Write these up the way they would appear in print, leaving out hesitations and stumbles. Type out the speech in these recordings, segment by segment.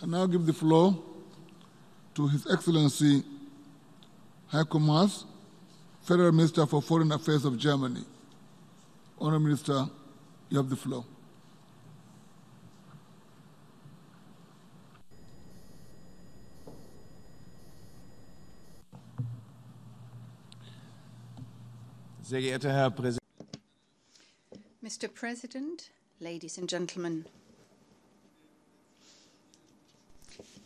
I now give the floor to His Excellency Heiko Maas, Federal Minister for Foreign Affairs of Germany. Honourable Minister, you have the floor. Sehr geehrter Herr Präsident. Mr. President, ladies and gentlemen.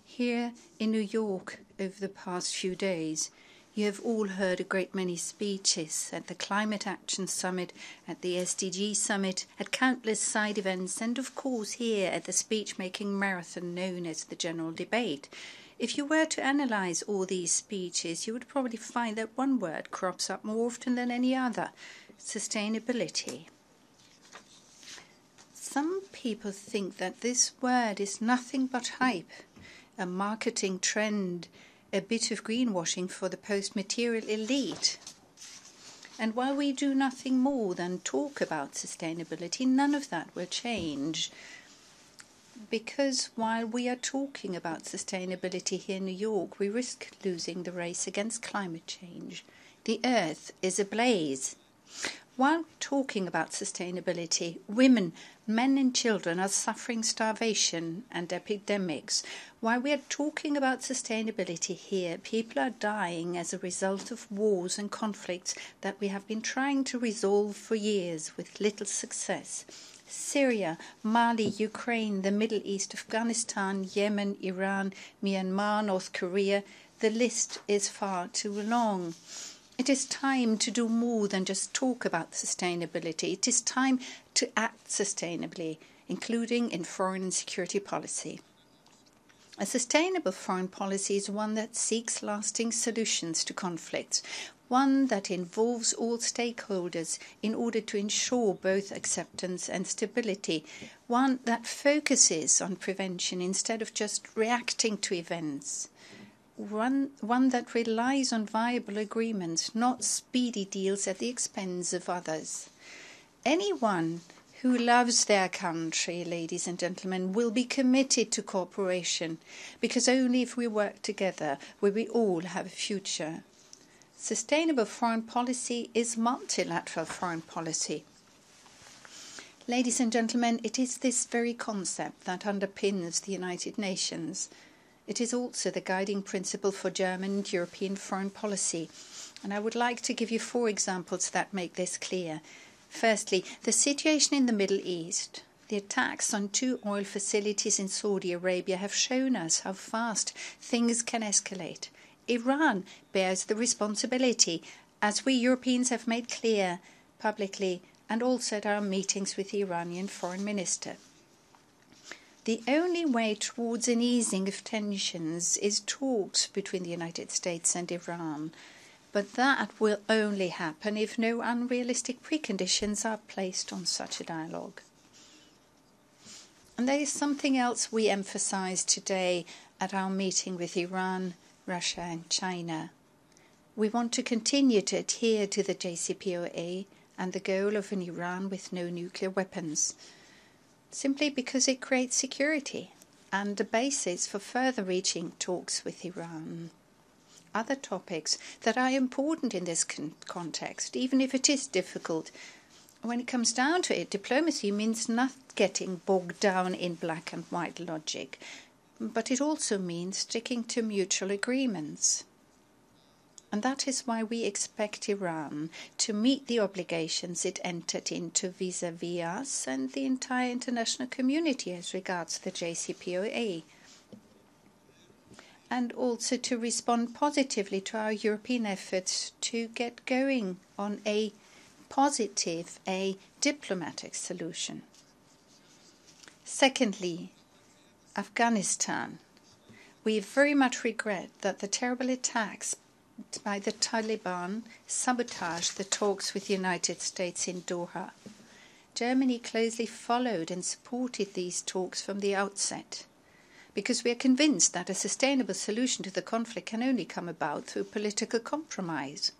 Here in New York over the past few days, you have all heard a great many speeches at the Climate Action Summit, at the SDG Summit, at countless side events, and of course here at the speech-making marathon known as the General Debate. If you were to analyze all these speeches, you would probably find that one word crops up more often than any other: sustainability. Some people think that this word is nothing but hype, a marketing trend, a bit of greenwashing for the post-material elite. And while we do nothing more than talk about sustainability, none of that will change. Because while we are talking about sustainability here in New York, we risk losing the race against climate change. The Earth is ablaze. While talking about sustainability, women, men and children are suffering starvation and epidemics. While we are talking about sustainability here, people are dying as a result of wars and conflicts that we have been trying to resolve for years with little success. Syria, Mali, Ukraine, the Middle East, Afghanistan, Yemen, Iran, Myanmar, North Korea. The list is far too long. It is time to do more than just talk about sustainability. It is time to act sustainably, including in foreign and security policy. A sustainable foreign policy is one that seeks lasting solutions to conflicts, one that involves all stakeholders in order to ensure both acceptance and stability, one that focuses on prevention instead of just reacting to events. One that relies on viable agreements, not speedy deals at the expense of others. Anyone who loves their country, ladies and gentlemen, will be committed to cooperation, because only if we work together will we all have a future. Sustainable foreign policy is multilateral foreign policy. Ladies and gentlemen, it is this very concept that underpins the United Nations. It is also the guiding principle for German and European foreign policy, and I would like to give you 4 examples that make this clear. Firstly, the situation in the Middle East. The attacks on 2 oil facilities in Saudi Arabia have shown us how fast things can escalate. Iran bears the responsibility, as we Europeans have made clear publicly and also at our meetings with the Iranian foreign minister. The only way towards an easing of tensions is talks between the United States and Iran, but that will only happen if no unrealistic preconditions are placed on such a dialogue. And there is something else we emphasized today at our meeting with Iran, Russia and China. We want to continue to adhere to the JCPOA and the goal of an Iran with no nuclear weapons, simply because it creates security and a basis for further reaching talks with Iran. Other topics that are important in this context, even if it is difficult, when it comes down to it, diplomacy means not getting bogged down in black and white logic, but it also means sticking to mutual agreements. And that is why we expect Iran to meet the obligations it entered into vis-à-vis us and the entire international community as regards the JCPOA, and also to respond positively to our European efforts to get going on a positive, a diplomatic solution. Secondly, Afghanistan. We very much regret that the terrible attacks by the Taliban sabotaged the talks with the United States in Doha. Germany closely followed and supported these talks from the outset, because we are convinced that a sustainable solution to the conflict can only come about through political compromise.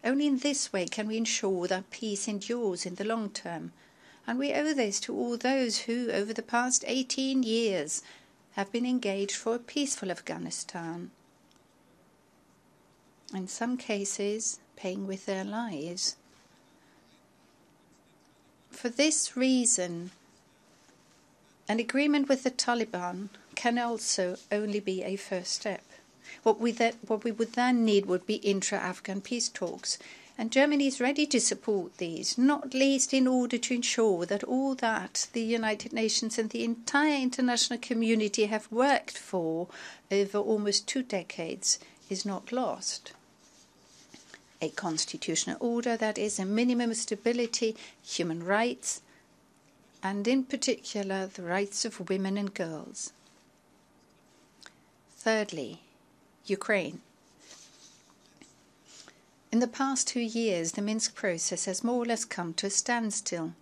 Only in this way can we ensure that peace endures in the long term, and we owe this to all those who, over the past 18 years, have been engaged for a peaceful Afghanistan. In some cases, paying with their lives. For this reason, an agreement with the Taliban can also only be a first step. What we would then need would be intra-Afghan peace talks, and Germany is ready to support these, not least in order to ensure that all that the United Nations and the entire international community have worked for over almost 2 decades is not lost. A constitutional order that is a minimum of stability, human rights, and in particular the rights of women and girls. Thirdly, Ukraine. In the past 2 years, the Minsk process has more or less come to a standstill.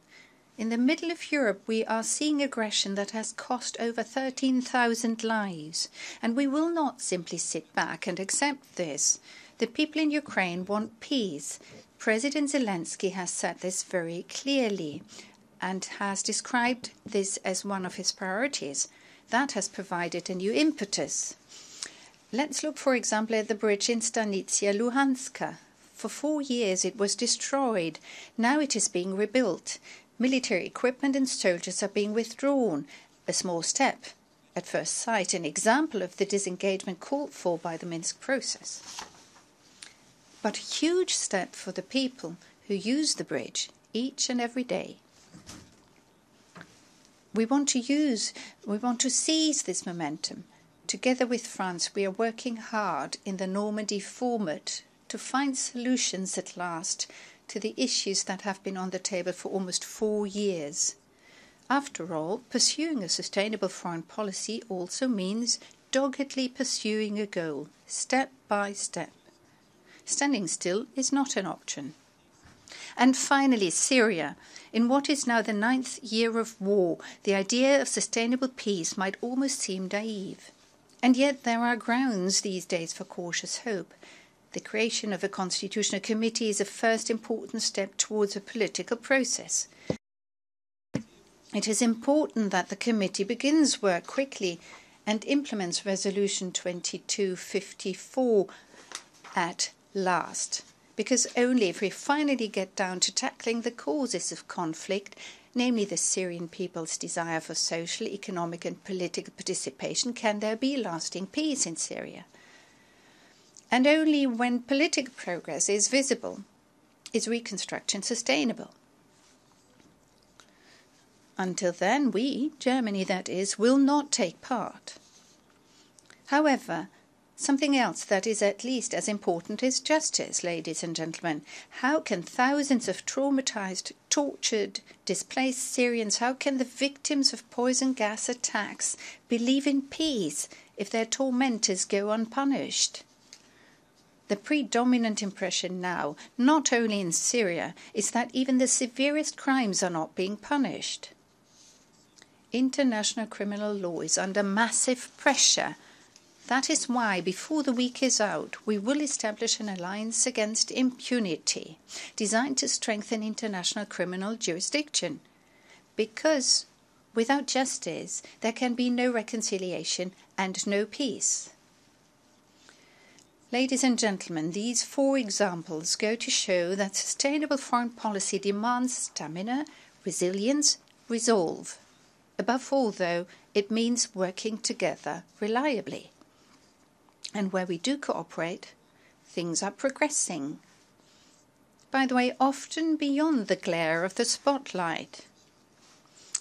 In the middle of Europe, we are seeing aggression that has cost over 13,000 lives, and we will not simply sit back and accept this. The people in Ukraine want peace. President Zelensky has said this very clearly and has described this as one of his priorities. That has provided a new impetus. Let's look, for example, at the bridge in Stanitsia Luhanska. For 4 years it was destroyed. Now it is being rebuilt. Military equipment and soldiers are being withdrawn. A small step, at first sight, an example of the disengagement called for by the Minsk process. But a huge step for the people who use the bridge each and every day. We want to seize this momentum. Together with France, we are working hard in the Normandy format to find solutions at last to the issues that have been on the table for almost 4 years. After all, pursuing a sustainable foreign policy also means doggedly pursuing a goal, step by step. Standing still is not an option. And finally, Syria. In what is now the 9th year of war, the idea of sustainable peace might almost seem naive. And yet there are grounds these days for cautious hope. The creation of a constitutional committee is a first important step towards a political process. It is important that the committee begins work quickly and implements Resolution 2254 at last, because only if we finally get down to tackling the causes of conflict, namely the Syrian people's desire for social, economic and political participation, can there be lasting peace in Syria. And only when political progress is visible is reconstruction sustainable. Until then, we, Germany that is, will not take part. However, something else that is at least as important is justice, ladies and gentlemen. How can thousands of traumatized, tortured, displaced Syrians, how can the victims of poison gas attacks believe in peace if their tormentors go unpunished? The predominant impression now, not only in Syria, is that even the severest crimes are not being punished. International criminal law is under massive pressure. That is why, before the week is out, we will establish an alliance against impunity, designed to strengthen international criminal jurisdiction. Because without justice, there can be no reconciliation and no peace. Ladies and gentlemen, these 4 examples go to show that sustainable foreign policy demands stamina, resilience, resolve. Above all, though, it means working together reliably. And where we do cooperate, things are progressing. By the way, often beyond the glare of the spotlight.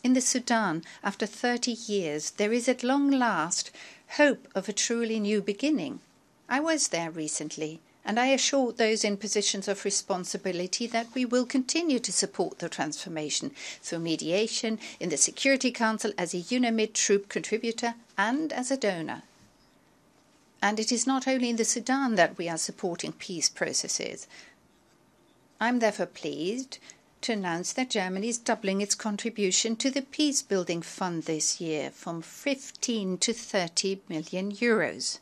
In the Sudan, after 30 years, there is at long last hope of a truly new beginning. I was there recently, and I assured those in positions of responsibility that we will continue to support the transformation through mediation in the Security Council as a UNAMID troop contributor and as a donor. And it is not only in the Sudan that we are supporting peace processes. I am therefore pleased to announce that Germany is doubling its contribution to the Peace Building Fund this year from 15 to 30 million euros.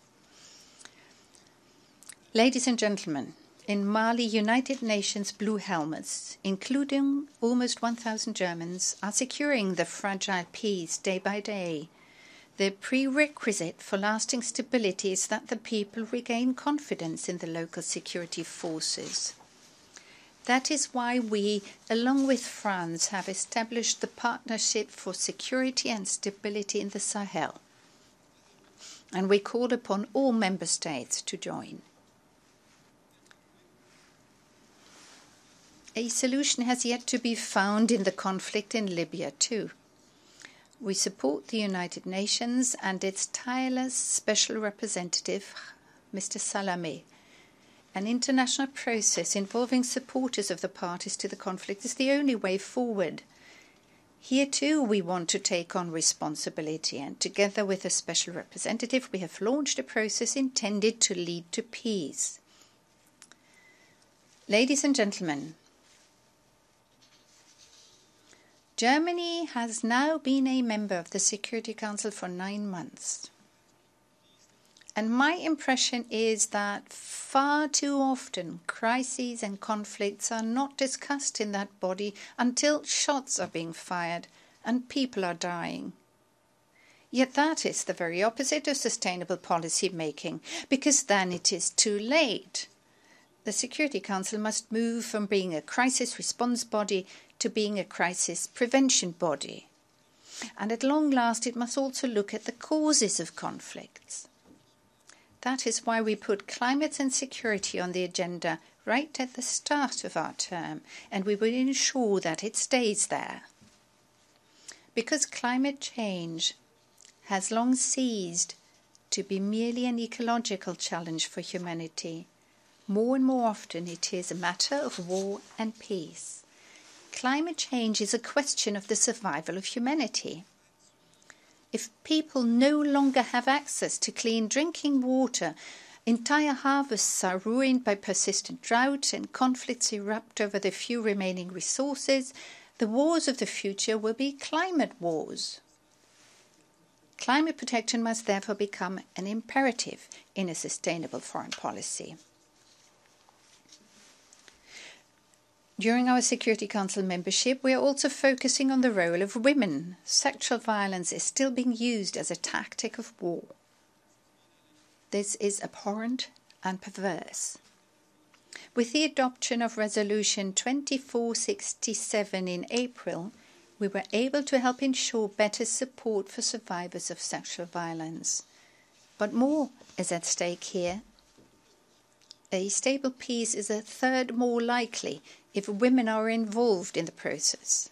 Ladies and gentlemen, in Mali, United Nations blue helmets, including almost 1,000 Germans, are securing the fragile peace day by day. The prerequisite for lasting stability is that the people regain confidence in the local security forces. That is why we, along with France, have established the Partnership for Security and Stability in the Sahel. And we call upon all member states to join. A solution has yet to be found in the conflict in Libya too. We support the United Nations and its tireless special representative, Mr. Salamé. An international process involving supporters of the parties to the conflict is the only way forward. Here too we want to take on responsibility, and together with a special representative we have launched a process intended to lead to peace. Ladies and gentlemen, Germany has now been a member of the Security Council for 9 months. And my impression is that far too often crises and conflicts are not discussed in that body until shots are being fired and people are dying. Yet that is the very opposite of sustainable policy making, because then it is too late. The Security Council must move from being a crisis response body to being a crisis prevention body. And at long last it must also look at the causes of conflicts. That is why we put climate and security on the agenda right at the start of our term, and we will ensure that it stays there. Because climate change has long ceased to be merely an ecological challenge for humanity, more and more often it is a matter of war and peace. Climate change is a question of the survival of humanity. If people no longer have access to clean drinking water, entire harvests are ruined by persistent drought and conflicts erupt over the few remaining resources, the wars of the future will be climate wars. Climate protection must therefore become an imperative in a sustainable foreign policy. During our Security Council membership, we are also focusing on the role of women. Sexual violence is still being used as a tactic of war. This is abhorrent and perverse. With the adoption of Resolution 2467 in April, we were able to help ensure better support for survivors of sexual violence. But more is at stake here. A stable peace is a third more likely if women are involved in the process.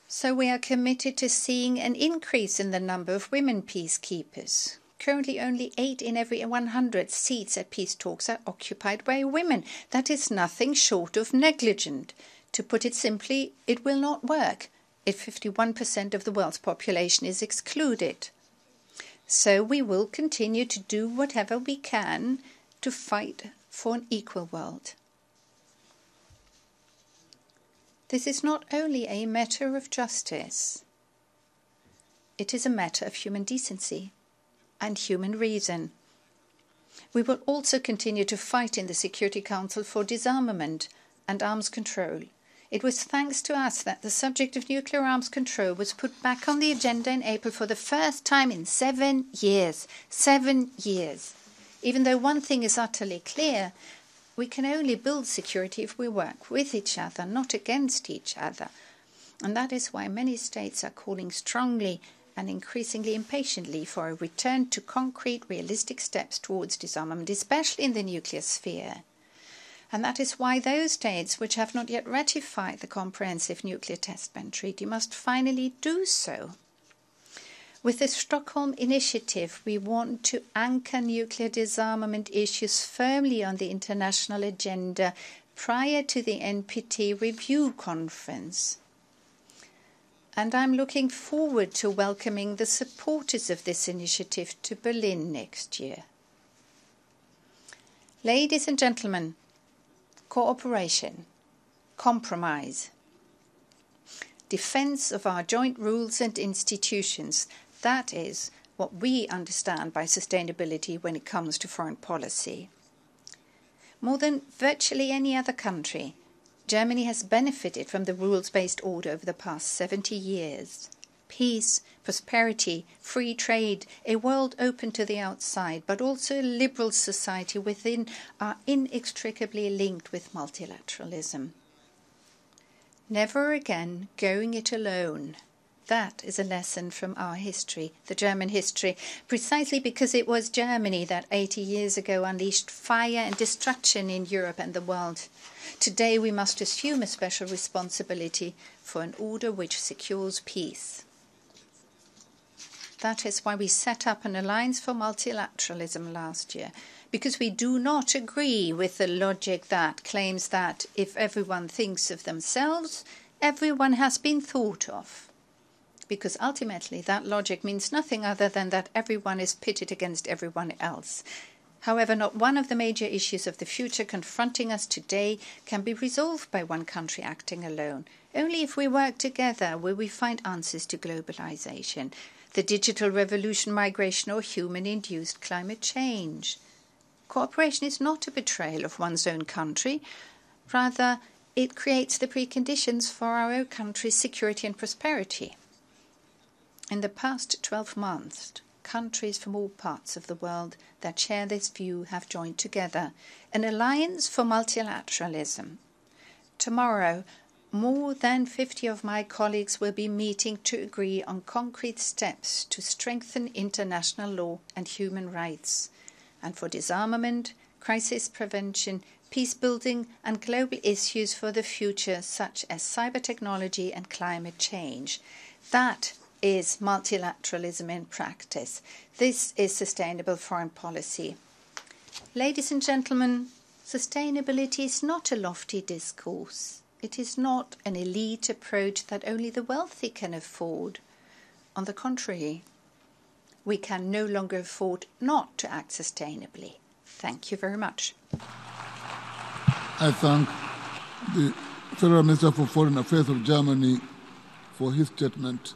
So we are committed to seeing an increase in the number of women peacekeepers. Currently only 8 in every 100 seats at peace talks are occupied by women. That is nothing short of negligent. To put it simply, it will not work if 51% of the world's population is excluded. So we will continue to do whatever we can to fight for an equal world. This is not only a matter of justice, it is a matter of human decency and human reason. We will also continue to fight in the Security Council for disarmament and arms control. It was thanks to us that the subject of nuclear arms control was put back on the agenda in April for the first time in 7 years. 7 years. Even though one thing is utterly clear, we can only build security if we work with each other, not against each other. And that is why many states are calling strongly and increasingly impatiently for a return to concrete, realistic steps towards disarmament, especially in the nuclear sphere. And that is why those states which have not yet ratified the Comprehensive Nuclear Test Ban Treaty must finally do so. With the Stockholm Initiative, we want to anchor nuclear disarmament issues firmly on the international agenda prior to the NPT review conference. And I'm looking forward to welcoming the supporters of this initiative to Berlin next year. Ladies and gentlemen, cooperation, compromise, defense of our joint rules and institutions, that is what we understand by sustainability when it comes to foreign policy. More than virtually any other country, Germany has benefited from the rules-based order over the past 70 years. Peace, prosperity, free trade, a world open to the outside, but also a liberal society within are inextricably linked with multilateralism. Never again going it alone. That is a lesson from our history, the German history, precisely because it was Germany that 80 years ago unleashed fire and destruction in Europe and the world. Today we must assume a special responsibility for an order which secures peace. That is why we set up an alliance for multilateralism last year, because we do not agree with the logic that claims that if everyone thinks of themselves, everyone has been thought of. Because ultimately that logic means nothing other than that everyone is pitted against everyone else. However, not one of the major issues of the future confronting us today can be resolved by one country acting alone. Only if we work together will we find answers to globalization, the digital revolution, migration, or human-induced climate change. Cooperation is not a betrayal of one's own country. Rather, it creates the preconditions for our own country's security and prosperity. In the past 12 months, countries from all parts of the world that share this view have joined together, an alliance for multilateralism. Tomorrow, more than 50 of my colleagues will be meeting to agree on concrete steps to strengthen international law and human rights, and for disarmament, crisis prevention, peace building, and global issues for the future, such as cyber technology and climate change. That is multilateralism in practice. This is sustainable foreign policy. Ladies and gentlemen, sustainability is not a lofty discourse. It is not an elite approach that only the wealthy can afford. On the contrary, we can no longer afford not to act sustainably. Thank you very much. I thank the Federal Minister for Foreign Affairs of Germany for his statement.